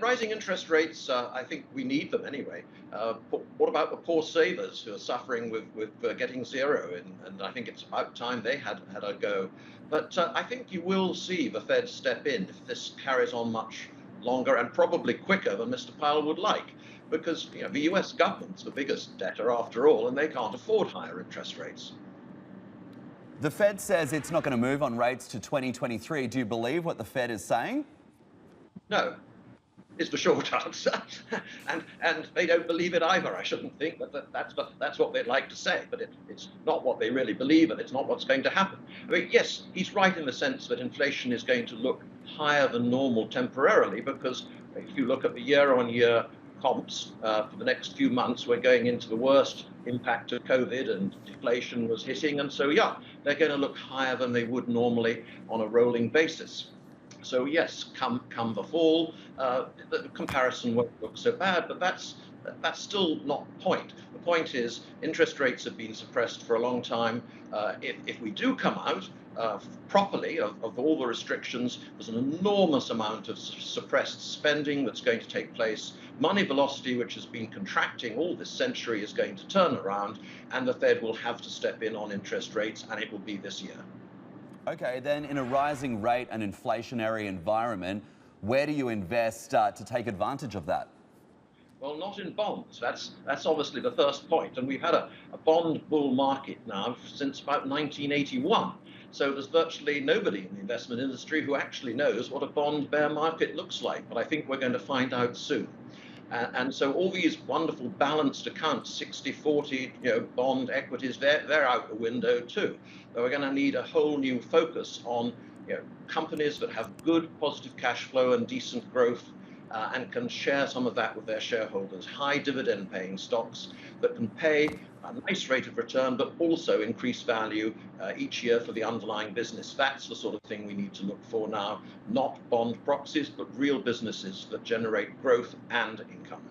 rising interest rates, I think we need them anyway. What about the poor savers who are suffering with getting zero? And I think it's about time they had a go. But I think you will see the Fed step in if this carries on much longer and probably quicker than Mr. Powell would like, because the US government's the biggest debtor after all, and they can't afford higher interest rates. The Fed says it's not going to move on rates to 2023. Do you believe what the Fed is saying? No, is the short answer. and they don't believe it either, I shouldn't think, but that's what they'd like to say, but it's not what they really believe, and it's not what's going to happen. I mean, yes, he's right in the sense that inflation is going to look higher than normal temporarily, because if you look at the year-on-year comps for the next few months, we're going into the worst impact of COVID, and deflation was hitting, and so yeah, they're going to look higher than they would normally on a rolling basis. So yes, come the fall, the comparison won't look so bad, but that's still not the point. The point is interest rates have been suppressed for a long time. If we do come out properly of all the restrictions, there's an enormous amount of suppressed spending that's going to take place. Money velocity, which has been contracting all this century, is going to turn around, and the Fed will have to step in on interest rates, and it will be this year. Okay, then in a rising rate and inflationary environment, where do you invest to take advantage of that? Well, not in bonds. That's obviously the first point. And we've had a bond bull market now since about 1981. So there's virtually nobody in the investment industry who actually knows what a bond bear market looks like. But I think we're going to find out soon. And so all these wonderful balanced accounts, 60-40, bond equities, they're out the window too. But we're going to need a whole new focus on companies that have good positive cash flow and decent growth, and can share some of that with their shareholders. High dividend paying stocks that can pay a nice rate of return, but also increase value each year for the underlying business. That's the sort of thing we need to look for now, not bond proxies, but real businesses that generate growth and income.